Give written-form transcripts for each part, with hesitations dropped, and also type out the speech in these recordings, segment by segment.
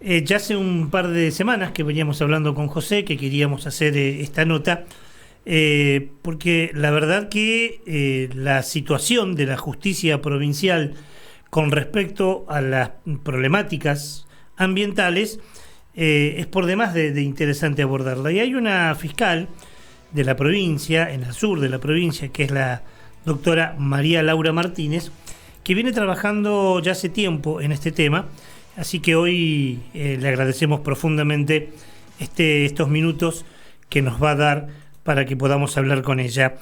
Ya hace un par de semanas que veníamos hablando con José, que queríamos hacer esta nota, porque la verdad que la situación de la justicia provincial con respecto a las problemáticas ambientales es por demás de interesante abordarla. Y hay una fiscal de la provincia, en el sur de la provincia, que es la doctora María Laura Martínez, que viene trabajando ya hace tiempo en este tema. Así que hoy le agradecemos profundamente estos minutos que nos va a dar para que podamos hablar con ella.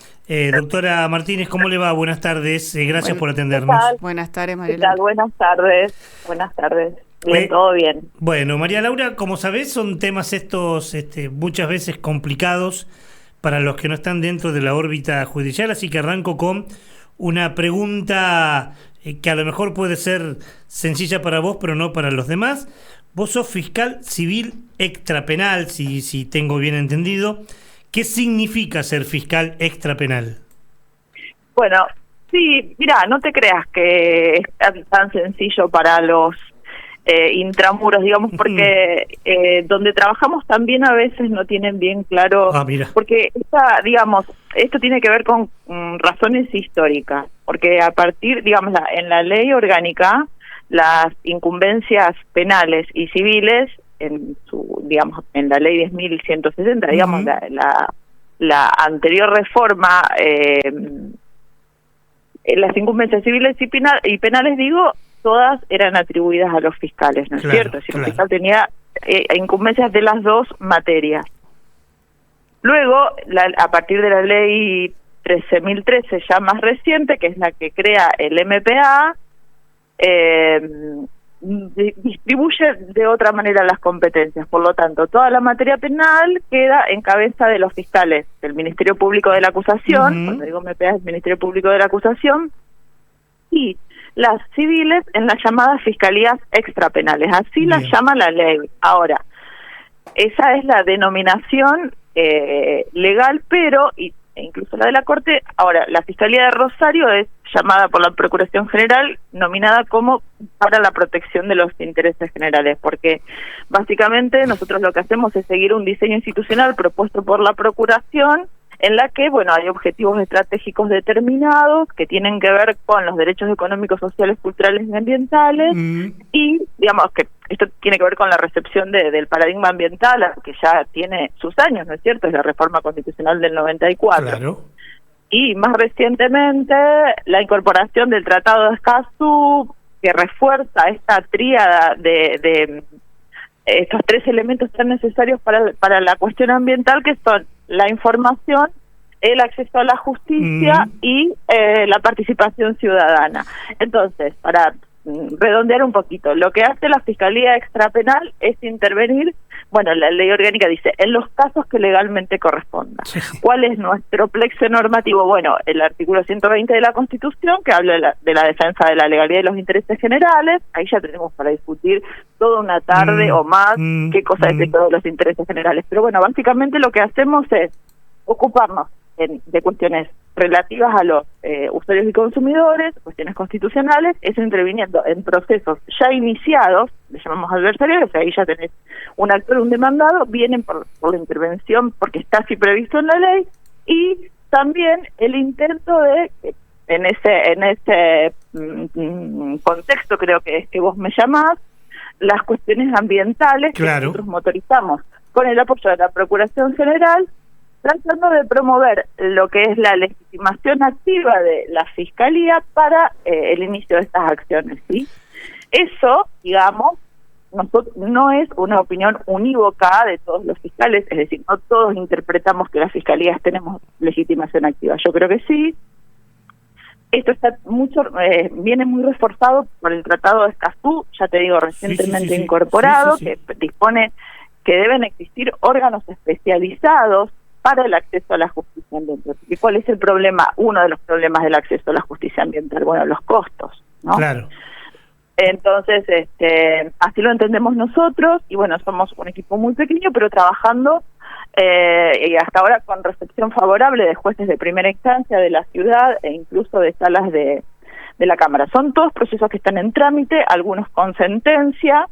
Doctora Martínez, ¿cómo le va? Buenas tardes, gracias por atendernos. Buenas tardes, María Laura. Buenas tardes. Bien, todo bien. Bueno, María Laura, como sabés, son temas estos muchas veces complicados para los que no están dentro de la órbita judicial, así que arranco con una pregunta que a lo mejor puede ser sencilla para vos, pero no para los demás. Vos sos fiscal civil extrapenal, si tengo bien entendido. ¿Qué significa ser fiscal extrapenal? Bueno, sí, mira, no te creas que es tan sencillo para los intramuros, digamos, porque donde trabajamos también a veces no tienen bien claro, porque esto tiene que ver con razones históricas, porque a partir, digamos, en la ley orgánica, las incumbencias penales y civiles, en la ley 10.160, digamos, la anterior reforma, las incumbencias civiles y penales, digo, todas eran atribuidas a los fiscales, ¿no es cierto? Si el fiscal tenía incumbencias de las dos materias. Luego, a partir de la ley 13.013, ya más reciente, que es la que crea el MPA, distribuye de otra manera las competencias. Por lo tanto, toda la materia penal queda en cabeza de los fiscales del Ministerio Público de la Acusación, cuando digo MPA es el Ministerio Público de la Acusación, y las civiles en las llamadas fiscalías extrapenales, así las llama la ley. Ahora, esa es la denominación legal, pero incluso la de la Corte. Ahora, la Fiscalía de Rosario es llamada por la Procuración General, nominada como para la protección de los intereses generales, porque básicamente nosotros lo que hacemos es seguir un diseño institucional propuesto por la Procuración, en la que, bueno, hay objetivos estratégicos determinados que tienen que ver con los derechos económicos, sociales, culturales y ambientales, y, digamos, que esto tiene que ver con la recepción del paradigma ambiental, que ya tiene sus años, ¿no es cierto? Es la reforma constitucional del 94. Claro. Y más recientemente, la incorporación del Tratado de Escazú, que refuerza esta tríada de estos tres elementos tan necesarios para la cuestión ambiental, que son la información, el acceso a la justicia y la participación ciudadana. Entonces, para redondear un poquito, lo que hace la Fiscalía Extrapenal es intervenir, bueno, la ley orgánica dice, en los casos que legalmente correspondan. ¿Cuál es nuestro plexo normativo? Bueno, el artículo 120 de la Constitución, que habla de la defensa de la legalidad y los intereses generales. Ahí ya tenemos para discutir toda una tarde o más qué cosa es de todos los intereses generales. Pero bueno, básicamente lo que hacemos es ocuparnos de cuestiones relativas a los usuarios y consumidores, cuestiones constitucionales, eso interviniendo en procesos ya iniciados, le llamamos adversarios, o sea, ahí ya tenés un actor, un demandado, vienen por la intervención porque está así previsto en la ley, y también el intento de, en ese contexto creo que es que vos me llamás, las cuestiones ambientales que nosotros motorizamos con el apoyo de la Procuración General, tratando de promover lo que es la legitimación activa de la Fiscalía para el inicio de estas acciones, ¿sí? Eso, digamos, no es una opinión unívoca de todos los fiscales, es decir, no todos interpretamos que las Fiscalías tenemos legitimación activa. Yo creo que sí. Esto está viene muy reforzado por el Tratado de Escazú, ya te digo, recientemente incorporado, que dispone que deben existir órganos especializados para el acceso a la justicia ambiental. ¿Y cuál es el problema? Uno de los problemas del acceso a la justicia ambiental, bueno, los costos, ¿no? Claro. Entonces, así lo entendemos nosotros, y bueno, somos un equipo muy pequeño, pero trabajando y hasta ahora con recepción favorable de jueces de primera instancia de la ciudad e incluso de salas de la Cámara. Son todos procesos que están en trámite, algunos con sentencia,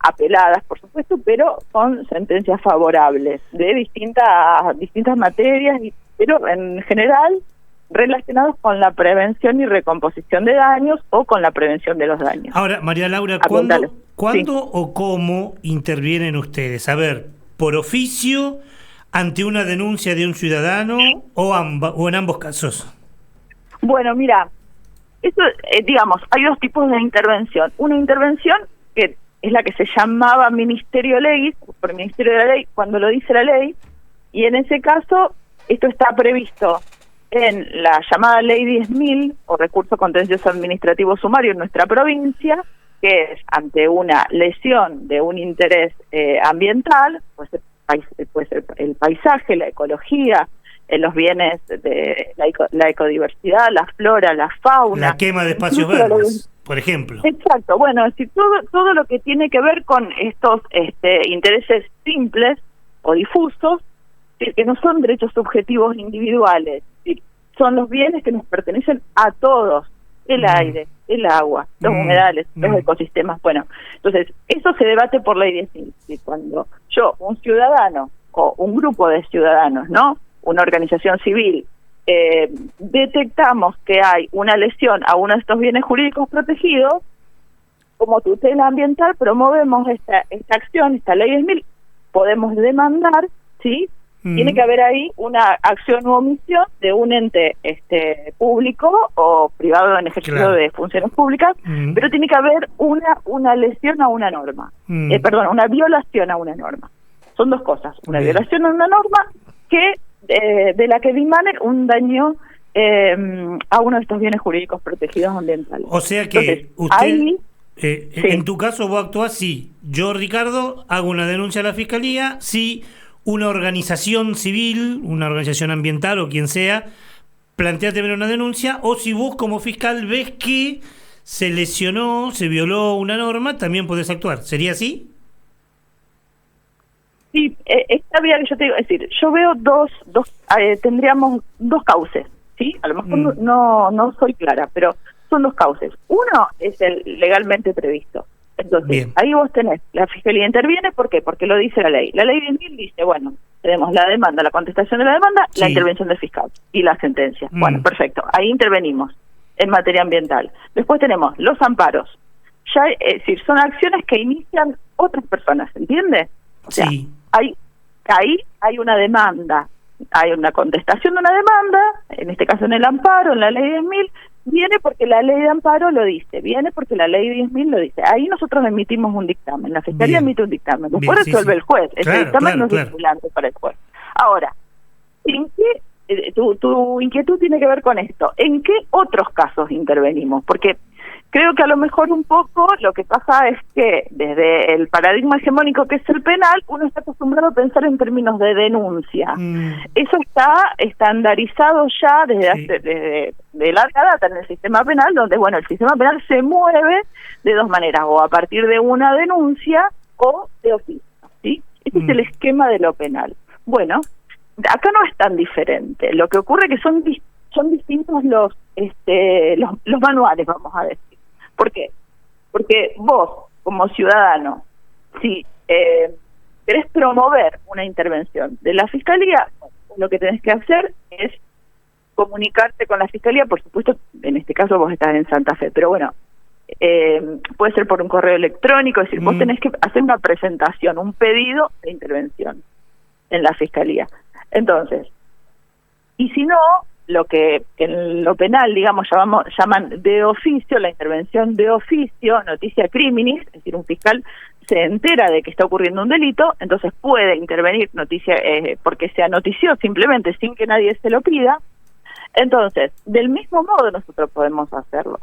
apeladas, por supuesto, pero con sentencias favorables de distintas materias, pero en general relacionados con la prevención y recomposición de daños o con la prevención de los daños. Ahora, María Laura, ¿cuándo o cómo intervienen ustedes? A ver, ¿por oficio, ante una denuncia de un ciudadano o en ambos casos? Bueno, mira, eso, digamos, hay dos tipos de intervención. Una intervención que es la que se llamaba Ministerio Legis, por Ministerio de la Ley, cuando lo dice la ley, y en ese caso esto está previsto en la llamada Ley 10.000, o Recurso Contencioso Administrativo Sumario en nuestra provincia, que es ante una lesión de un interés ambiental, puede ser el paisaje, la ecología, los bienes de la ecodiversidad, la flora, la fauna. La quema de espacios verdes, por ejemplo. Exacto, bueno, es decir, todo lo que tiene que ver con estos intereses simples o difusos, que no son derechos subjetivos individuales, son los bienes que nos pertenecen a todos, el aire, el agua, los humedales, los ecosistemas. Bueno, entonces, eso se debate por ley 10.000. Y cuando un ciudadano o un grupo de ciudadanos, ¿no?, una organización civil, detectamos que hay una lesión a uno de estos bienes jurídicos protegidos, como tutela ambiental, promovemos esta acción, esta ley 10.000, podemos demandar, ¿sí? Tiene que haber ahí una acción u omisión de un ente público o privado en ejercicio de funciones públicas, pero tiene que haber una lesión a una norma, una violación a una norma. Son dos cosas, una violación a una norma que de la que dimane un daño a uno de estos bienes jurídicos protegidos ambientales. O sea que usted, en tu caso vos actuás, sí, yo, Ricardo, hago una denuncia a la Fiscalía, sí, una organización civil, una organización ambiental o quien sea, plantea tener una denuncia, o si vos como fiscal ves que se lesionó, se violó una norma, también podés actuar. ¿Sería así? Sí, está bien, yo te digo, es decir, yo veo tendríamos dos cauces, ¿sí? A lo mejor no soy clara, pero son dos cauces. Uno es el legalmente previsto. Entonces, ahí vos tenés, la Fiscalía interviene, ¿por qué? Porque lo dice la ley. La ley 10.000 dice, bueno, tenemos la demanda, la contestación de la demanda, la intervención del fiscal y la sentencia. Bueno, perfecto, ahí intervenimos en materia ambiental. Después tenemos los amparos. Ya, es decir, son acciones que inician otras personas, ¿entiendes? O sea, ahí hay una demanda, hay una contestación de una demanda, en este caso en el amparo, en la ley 10.000, viene porque la ley de amparo lo dice, viene porque la ley 10.000 lo dice. Ahí nosotros emitimos un dictamen, la Fiscalía emite un dictamen, después resuelve el juez, ese dictamen no es vinculante para el juez. Ahora, ¿en qué tu inquietud tiene que ver con esto? ¿En qué otros casos intervenimos? Porque creo que a lo mejor un poco lo que pasa es que desde el paradigma hegemónico que es el penal, uno está acostumbrado a pensar en términos de denuncia. Eso está estandarizado ya desde de larga data en el sistema penal, donde, bueno, el sistema penal se mueve de dos maneras, o a partir de una denuncia o de oficio, ¿sí? Ese es el esquema de lo penal. Bueno, acá no es tan diferente. Lo que ocurre es que son distintos los manuales, vamos a decir. ¿Por qué? Porque vos, como ciudadano, si querés promover una intervención de la Fiscalía, lo que tenés que hacer es comunicarte con la Fiscalía. Por supuesto, en este caso vos estás en Santa Fe, pero bueno, puede ser por un correo electrónico, es decir, vos tenés que hacer una presentación, un pedido de intervención en la Fiscalía. Entonces, y si no, lo que en lo penal, digamos, llaman de oficio, la intervención de oficio, noticia criminis, es decir, un fiscal se entera de que está ocurriendo un delito, entonces puede intervenir porque se anotició simplemente sin que nadie se lo pida. Entonces, del mismo modo nosotros podemos hacerlo.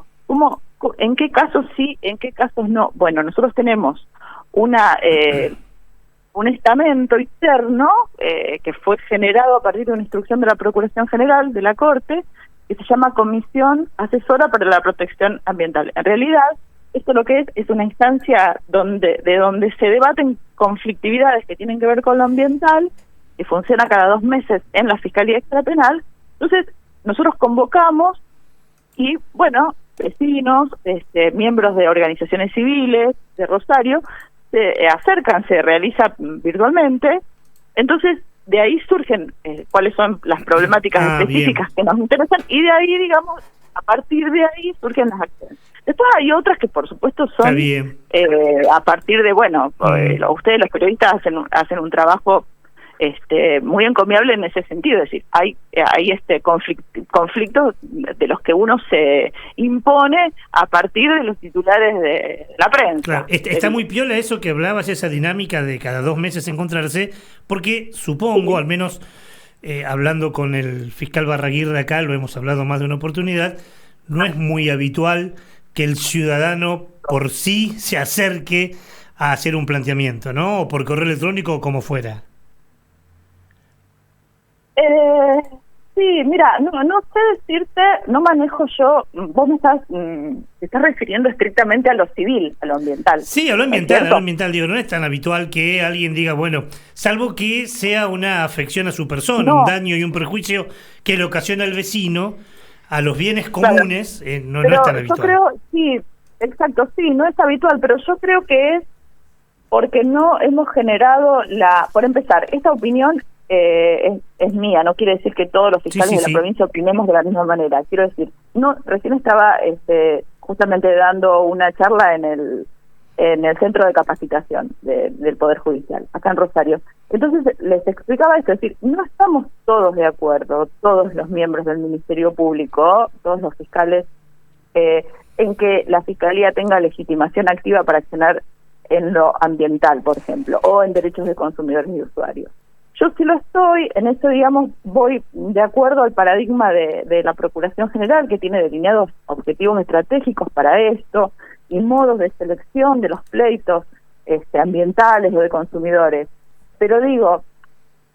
¿En qué casos sí, en qué casos no? Bueno, nosotros tenemos un estamento interno que fue generado a partir de una instrucción de la Procuración General de la Corte, que se llama Comisión Asesora para la Protección Ambiental. En realidad, esto lo que es una instancia de donde se debaten conflictividades que tienen que ver con lo ambiental, que funciona cada 2 meses en la Fiscalía Extrapenal. Entonces, nosotros convocamos y, bueno, vecinos, miembros de organizaciones civiles de Rosario, se acercan, se realiza virtualmente. Entonces, de ahí surgen cuáles son las problemáticas específicas que nos interesan, y de ahí, digamos, a partir de ahí surgen las acciones. Después hay otras que, por supuesto, son a partir de, ustedes, los periodistas, hacen un trabajo muy encomiable en ese sentido. Es decir, hay conflictos de los que uno se impone a partir de los titulares de la prensa. Claro, está muy piola eso que hablabas, esa dinámica de cada 2 meses encontrarse, porque supongo, al menos hablando con el fiscal Barraguirre acá, lo hemos hablado más de una oportunidad, no es muy habitual que el ciudadano por sí se acerque a hacer un planteamiento, ¿no? O por correo electrónico o como fuera. Sí, mira, no sé decirte, no manejo yo, vos te estás refiriendo estrictamente a lo civil, a lo ambiental. Sí, a lo ambiental, digo, no es tan habitual que alguien diga, bueno, salvo que sea una afección a su persona, un daño y un perjuicio que le ocasiona al vecino, a los bienes comunes, no es tan habitual. Yo creo, sí, exacto, sí, no es habitual, pero yo creo que es porque no hemos generado por empezar, esta opinión es mía, no quiere decir que todos los fiscales de la provincia opinemos de la misma manera. Quiero decir, recién estaba justamente dando una charla en el centro de capacitación del Poder Judicial, acá en Rosario. Entonces les explicaba esto, es decir, no estamos todos de acuerdo, todos los miembros del Ministerio Público, todos los fiscales, en que la Fiscalía tenga legitimación activa para accionar en lo ambiental, por ejemplo, o en derechos de consumidores y usuarios. Yo sí lo estoy, en eso, digamos, voy de acuerdo al paradigma de la Procuración General, que tiene delineados objetivos estratégicos para esto y modos de selección de los pleitos ambientales o de consumidores. Pero digo,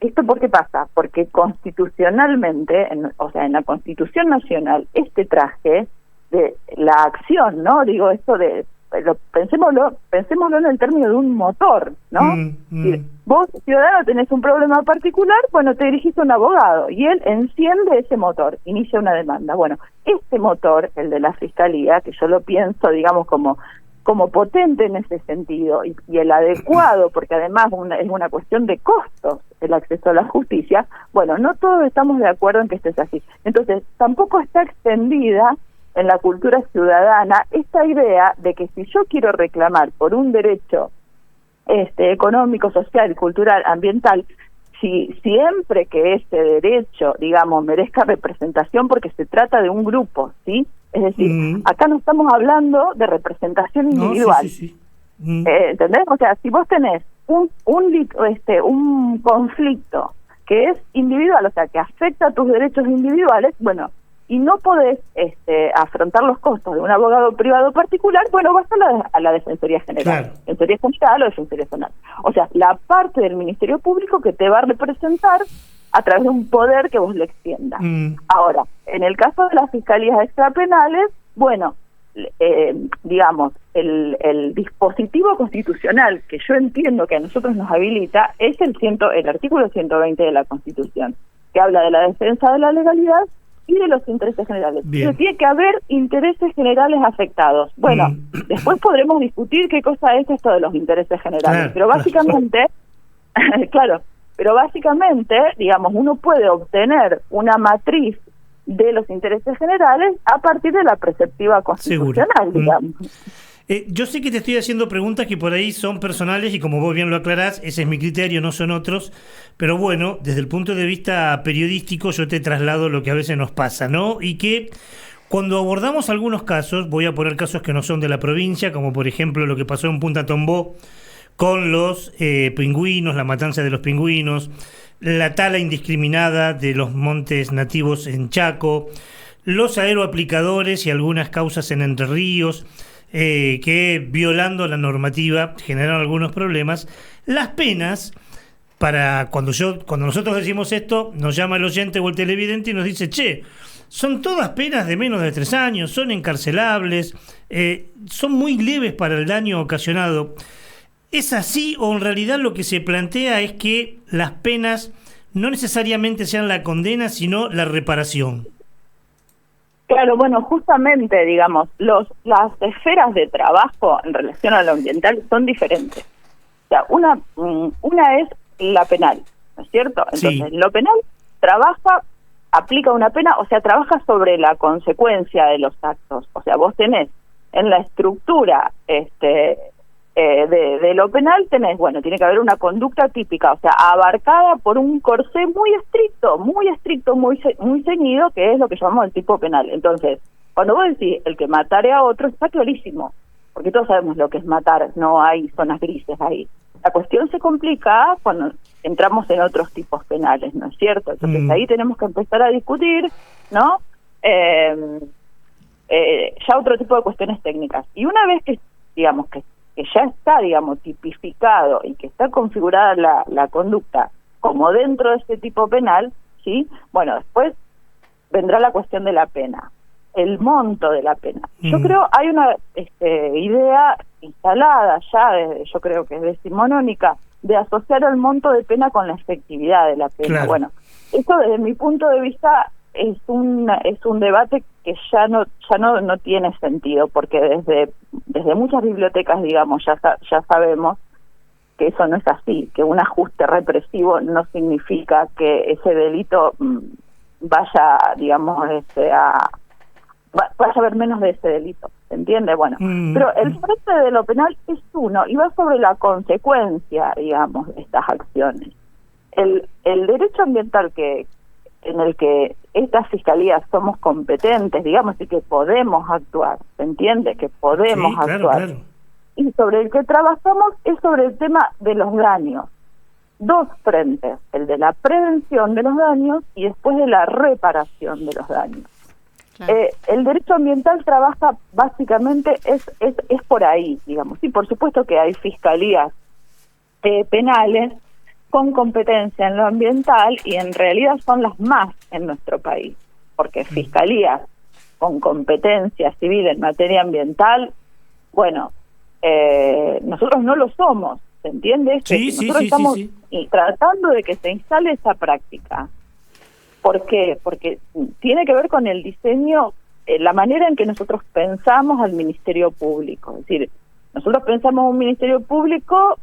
¿esto por qué pasa? Porque constitucionalmente, en la Constitución Nacional, este traje de la acción, ¿no? Digo, esto pensémoslo en el término de un motor, ¿no? Vos, ciudadano, tenés un problema particular, bueno, te dirigís a un abogado y él enciende ese motor, inicia una demanda. Bueno, este motor, el de la Fiscalía, que yo lo pienso, digamos, como potente en ese sentido y el adecuado, porque además es una cuestión de costos el acceso a la justicia, bueno, no todos estamos de acuerdo en que esto es así. Entonces, tampoco está extendida en la cultura ciudadana esta idea de que si yo quiero reclamar por un derecho económico, social, cultural, ambiental, siempre que ese derecho, digamos, merezca representación porque se trata de un grupo, ¿sí? Es decir, acá no estamos hablando de representación individual. ¿Entendés? O sea, si vos tenés un conflicto que es individual, o sea, que afecta a tus derechos individuales, bueno, y no podés afrontar los costos de un abogado privado particular, bueno, vas a la Defensoría General, Defensoría General o Defensoría Zonal. O sea, la parte del Ministerio Público que te va a representar a través de un poder que vos le extiendas. Ahora, en el caso de las fiscalías extrapenales, bueno, digamos, el dispositivo constitucional que yo entiendo que a nosotros nos habilita es el artículo 120 de la Constitución, que habla de la defensa de la legalidad y de los intereses generales. Pero tiene que haber intereses generales afectados. Bueno, después podremos discutir qué cosa es esto de los intereses generales, pero básicamente, digamos, uno puede obtener una matriz de los intereses generales a partir de la perspectiva constitucional, digamos. Yo sé que te estoy haciendo preguntas que por ahí son personales y como vos bien lo aclarás, ese es mi criterio, no son otros, pero bueno, desde el punto de vista periodístico yo te traslado lo que a veces nos pasa, ¿no? Y que cuando abordamos algunos casos, voy a poner casos que no son de la provincia, como por ejemplo lo que pasó en Punta Tombó con los pingüinos, la matanza de los pingüinos, la tala indiscriminada de los montes nativos en Chaco, los aeroaplicadores y algunas causas en Entre Ríos, que violando la normativa generaron algunos problemas. Las penas, cuando nosotros decimos esto, nos llama el oyente o el televidente y nos dice, son todas penas de menos de 3 años, son encarcelables, son muy leves para el daño ocasionado. ¿Es así o en realidad lo que se plantea es que las penas no necesariamente sean la condena, sino la reparación? Claro, bueno, justamente, digamos, las esferas de trabajo en relación a lo ambiental son diferentes. O sea, una es la penal, ¿no es cierto? Entonces, lo penal aplica una pena, o sea, trabaja sobre la consecuencia de los actos. O sea, vos tenés en la estructura de lo penal, tiene que haber una conducta típica, o sea, abarcada por un corsé muy estricto, muy ceñido, que es lo que llamamos el tipo penal. Entonces, cuando vos decís el que matare a otro, está clarísimo, porque todos sabemos lo que es matar, no hay zonas grises ahí. La cuestión se complica cuando entramos en otros tipos penales, ¿no es cierto? Entonces ahí tenemos que empezar a discutir, ¿no? Ya otro tipo de cuestiones técnicas. Y una vez que, digamos, que ya está, digamos, tipificado y que está configurada la conducta como dentro de este tipo penal, ¿sí? Bueno, después vendrá la cuestión de la pena, el monto de la pena. Yo creo hay una idea instalada ya, yo creo que es decimonónica, de asociar el monto de pena con la efectividad de la pena. Claro. Bueno, eso desde mi punto de vista es un debate que ya no tiene sentido, porque desde muchas bibliotecas, digamos, ya sabemos que eso no es así, que un ajuste represivo no significa que ese delito vaya, digamos, vaya a haber menos de ese delito, ¿se entiende? Bueno, pero el frente de lo penal es uno, y va sobre la consecuencia, digamos, de estas acciones. El derecho ambiental en el que estas fiscalías somos competentes, digamos, y que podemos actuar, ¿se entiende? Que podemos actuar. Claro. Y sobre el que trabajamos es sobre el tema de los daños. Dos frentes, el de la prevención de los daños y después de la reparación de los daños. Claro. El derecho ambiental trabaja básicamente, es por ahí, digamos. Sí, por supuesto que hay fiscalías penales con competencia en lo ambiental, y en realidad son las más en nuestro país, porque fiscalías con competencia civil en materia ambiental, bueno, nosotros no lo somos, ¿se entiende? Nosotros estamos tratando de que se instale esa práctica. ¿Por qué? Porque tiene que ver con el diseño, la manera en que nosotros pensamos al Ministerio Público. Es decir, nosotros pensamos un Ministerio Público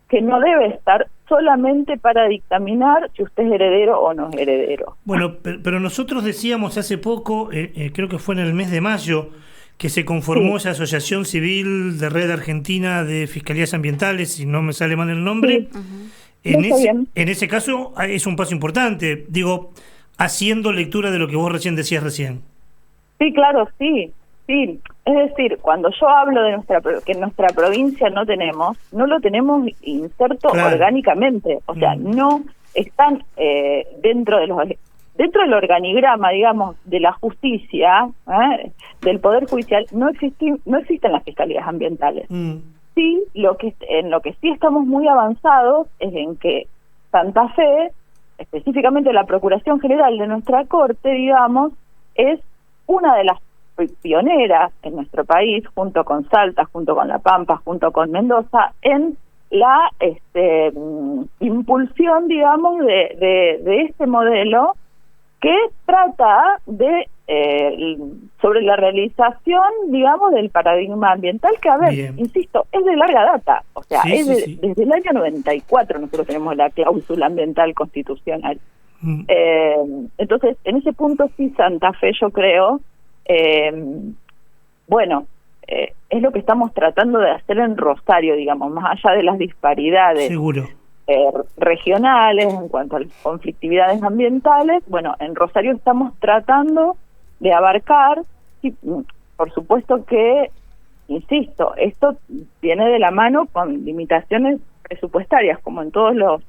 que no debe estar solamente para dictaminar si usted es heredero o no es heredero. Bueno, pero nosotros decíamos hace poco, creo que fue en el mes de mayo, que se conformó esa asociación civil de Red Argentina de Fiscalías Ambientales, si no me sale mal el nombre. En ese caso es un paso importante, digo, haciendo lectura de lo que vos decías recién. Sí, claro, sí. Es decir, cuando yo hablo de que en nuestra provincia no lo tenemos inserto orgánicamente, o sea, no están dentro del organigrama, digamos, de la justicia, del Poder Judicial, no existen las fiscalías ambientales. Sí, en lo que sí estamos muy avanzados es en que Santa Fe, específicamente la Procuración General de nuestra Corte, digamos, es una de las pioneras en nuestro país, junto con Salta, junto con La Pampa, junto con Mendoza, en la impulsión, digamos, de este modelo que trata de sobre la realización, digamos, del paradigma ambiental, que, a ver, insisto, es de larga data, o sea, desde el año 94 nosotros tenemos la cláusula ambiental constitucional. Entonces, en ese punto sí, Santa Fe, yo creo, es lo que estamos tratando de hacer en Rosario, digamos, más allá de las disparidades regionales en cuanto a las conflictividades ambientales. Bueno, en Rosario estamos tratando de abarcar, por supuesto que, insisto, esto viene de la mano con limitaciones presupuestarias, como en todos los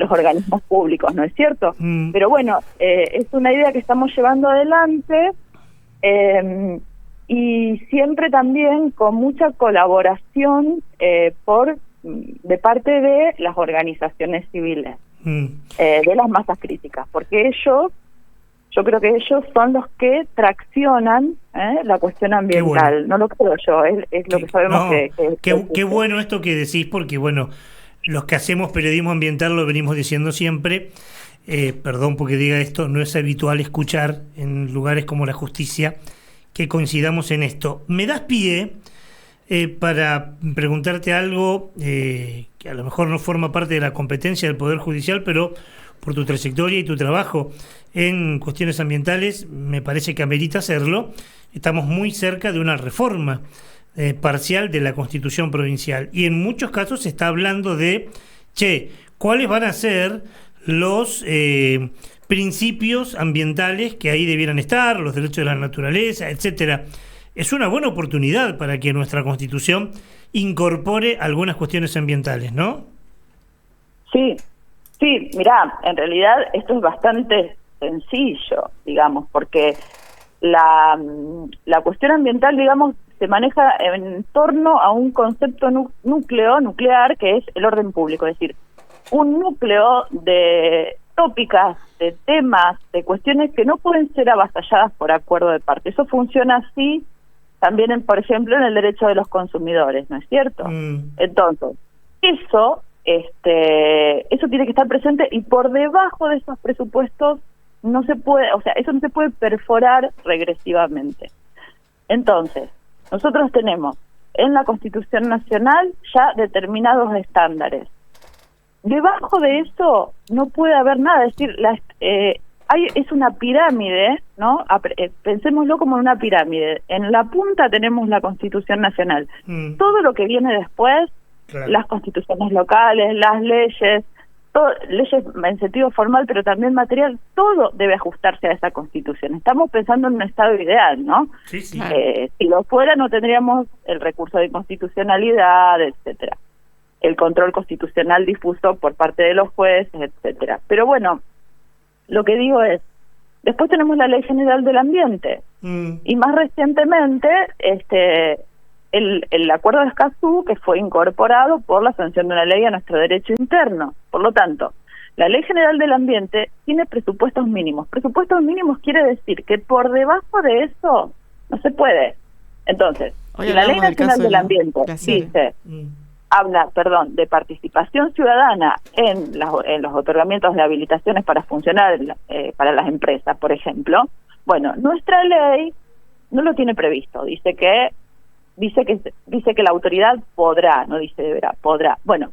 organismos públicos, ¿no es cierto? Pero bueno, es una idea que estamos llevando adelante, y siempre también con mucha colaboración de parte de las organizaciones civiles, de las masas críticas, porque yo creo que ellos son los que traccionan la cuestión ambiental. No lo creo yo, es lo que sabemos Qué bueno esto que decís, porque bueno, los que hacemos periodismo ambiental lo venimos diciendo siempre. Perdón porque diga esto, no es habitual escuchar en lugares como la justicia que coincidamos en esto. Me das pie, para preguntarte algo que a lo mejor no forma parte de la competencia del Poder Judicial, pero por tu trayectoria y tu trabajo en cuestiones ambientales, me parece que amerita hacerlo. Estamos muy cerca de una reforma parcial de la Constitución provincial y en muchos casos se está hablando de, ¿cuáles van a ser los principios ambientales que ahí debieran estar, los derechos de la naturaleza, etcétera? Es una buena oportunidad para que nuestra Constitución incorpore algunas cuestiones ambientales, ¿no? Sí, mirá, en realidad esto es bastante sencillo, digamos, porque la cuestión ambiental, digamos, se maneja en torno a un concepto nuclear, que es el orden público, es decir, un núcleo de tópicas, de temas, de cuestiones que no pueden ser avasalladas por acuerdo de parte. Eso funciona así también, por ejemplo, en el derecho de los consumidores, ¿no es cierto? Entonces, eso tiene que estar presente y por debajo de esos presupuestos no se puede, o sea, eso no se puede perforar regresivamente. Entonces, nosotros tenemos en la Constitución Nacional ya determinados estándares. Debajo de eso no puede haber nada, es decir, es una pirámide, ¿no? Pensémoslo como una pirámide. En la punta tenemos la Constitución Nacional. Todo lo que viene después, claro, las constituciones locales, las leyes, leyes en sentido formal, pero también material, todo debe ajustarse a esa Constitución. Estamos pensando en un estado ideal, ¿no? Sí, sí. Si lo fuera, no tendríamos el recurso de inconstitucionalidad, etcétera, el control constitucional difuso por parte de los jueces, etcétera. Pero bueno, lo que digo es, después tenemos la Ley General del Ambiente, y más recientemente el Acuerdo de Escazú, que fue incorporado por la sanción de una ley a nuestro derecho interno. Por lo tanto, la Ley General del Ambiente tiene presupuestos mínimos. Presupuestos mínimos quiere decir que por debajo de eso no se puede. Entonces, si la Ley Nacional del Ambiente dice... habla, de participación ciudadana en los otorgamientos de habilitaciones para funcionar para las empresas, por ejemplo. Bueno, nuestra ley no lo tiene previsto. Dice que la autoridad podrá, no dice deberá, podrá. Bueno,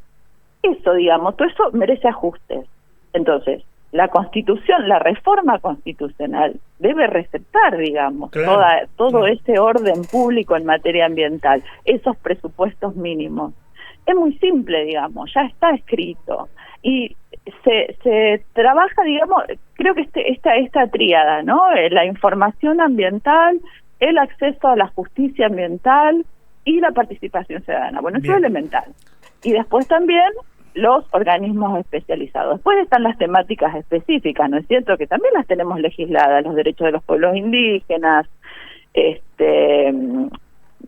eso, digamos, todo eso merece ajustes. Entonces, la Constitución, la reforma constitucional debe respetar, digamos, claro, todo ese orden público en materia ambiental, esos presupuestos mínimos. Es muy simple, digamos, ya está escrito y se trabaja, digamos, creo que esta tríada, ¿no? La información ambiental, el acceso a la justicia ambiental y la participación ciudadana. Bueno, eso es elemental. Y después también los organismos especializados. Después están las temáticas específicas, ¿no es cierto? Que también las tenemos legisladas, los derechos de los pueblos indígenas,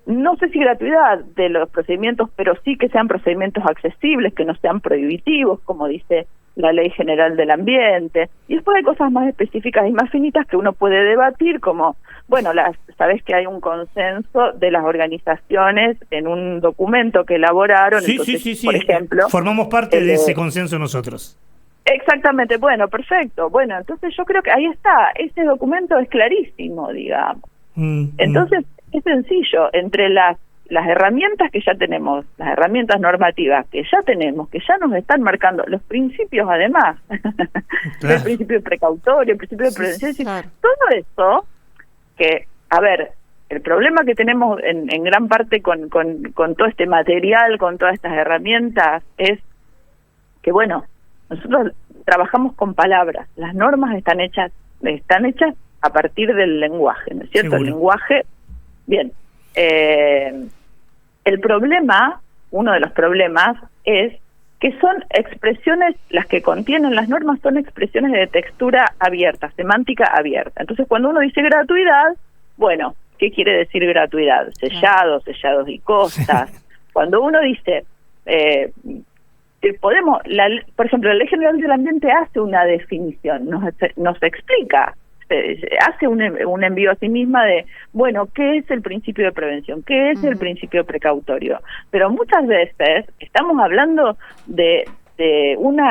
no sé si gratuidad de los procedimientos, pero sí que sean procedimientos accesibles, que no sean prohibitivos, como dice la Ley General del Ambiente. Y después hay cosas más específicas y más finitas que uno puede debatir, como, bueno, sabes que hay un consenso de las organizaciones en un documento que elaboraron. Sí, entonces, sí. Por ejemplo, formamos parte de ese consenso nosotros. Exactamente, bueno, perfecto. Bueno, entonces yo creo que ahí está, ese documento es clarísimo, digamos. Entonces, es sencillo, entre las herramientas que ya tenemos, las herramientas normativas que ya tenemos, que ya nos están marcando, los principios además, claro, el principio precautorio, el principio de prevención, claro, todo eso, que, a ver, el problema que tenemos en gran parte con todo este material, con todas estas herramientas, es que, bueno, nosotros trabajamos con palabras, las normas están hechas a partir del lenguaje, ¿no es cierto? Seguro. El lenguaje. Bien, el problema, uno de los problemas es que son expresiones, las que contienen las normas son expresiones de textura abierta, semántica abierta. Entonces, cuando uno dice gratuidad, bueno, ¿qué quiere decir gratuidad? Sellados y costas. Cuando uno dice, por ejemplo, la Ley General del Ambiente hace una definición, nos explica, hace un envío a sí misma de, bueno, ¿qué es el principio de prevención? ¿Qué es el principio precautorio? Pero muchas veces estamos hablando de un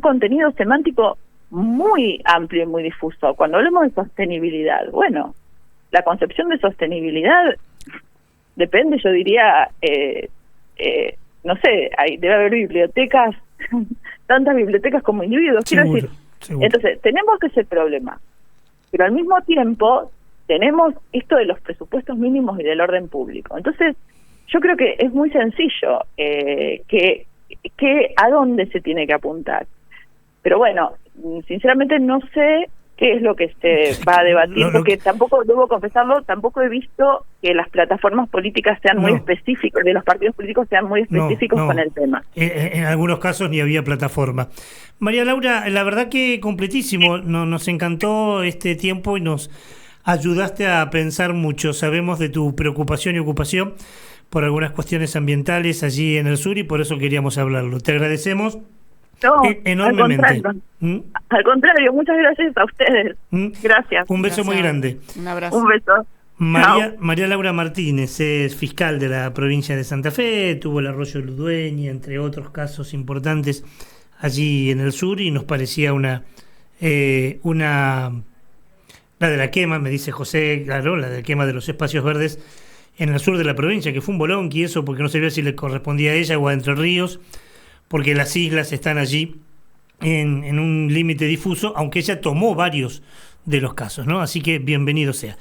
contenido semántico muy amplio y muy difuso. Cuando hablamos de sostenibilidad, bueno, la concepción de sostenibilidad depende, yo diría, no sé, debe haber bibliotecas, tantas bibliotecas como individuos, quiero decir. Seguro. Entonces, tenemos ese problema, pero al mismo tiempo tenemos esto de los presupuestos mínimos y del orden público. Entonces, yo creo que es muy sencillo que a dónde se tiene que apuntar. Pero bueno, sinceramente no sé qué es lo que se va a debatir, porque tampoco, debo confesarlo, tampoco he visto que las plataformas políticas sean muy específicas, de los partidos políticos sean muy específicos con el tema. En algunos casos ni había plataforma. María Laura, la verdad que completísimo, nos encantó este tiempo y nos ayudaste a pensar mucho. Sabemos de tu preocupación y ocupación por algunas cuestiones ambientales allí en el sur y por eso queríamos hablarlo. Te agradecemos. No, enormemente. Al contrario, muchas gracias a ustedes. Gracias. Un beso muy grande. Un abrazo. Un beso. María Laura Martínez es fiscal de la provincia de Santa Fe, tuvo el arroyo Ludueña, entre otros casos importantes allí en el sur, y nos parecía la de la quema, me dice José, claro, la de la quema de los espacios verdes en el sur de la provincia, que fue un bolonqui eso, porque no sabía si le correspondía a ella o a Entre Ríos, porque las islas están allí en un límite difuso, aunque ella tomó varios de los casos, ¿no? Así que bienvenido sea.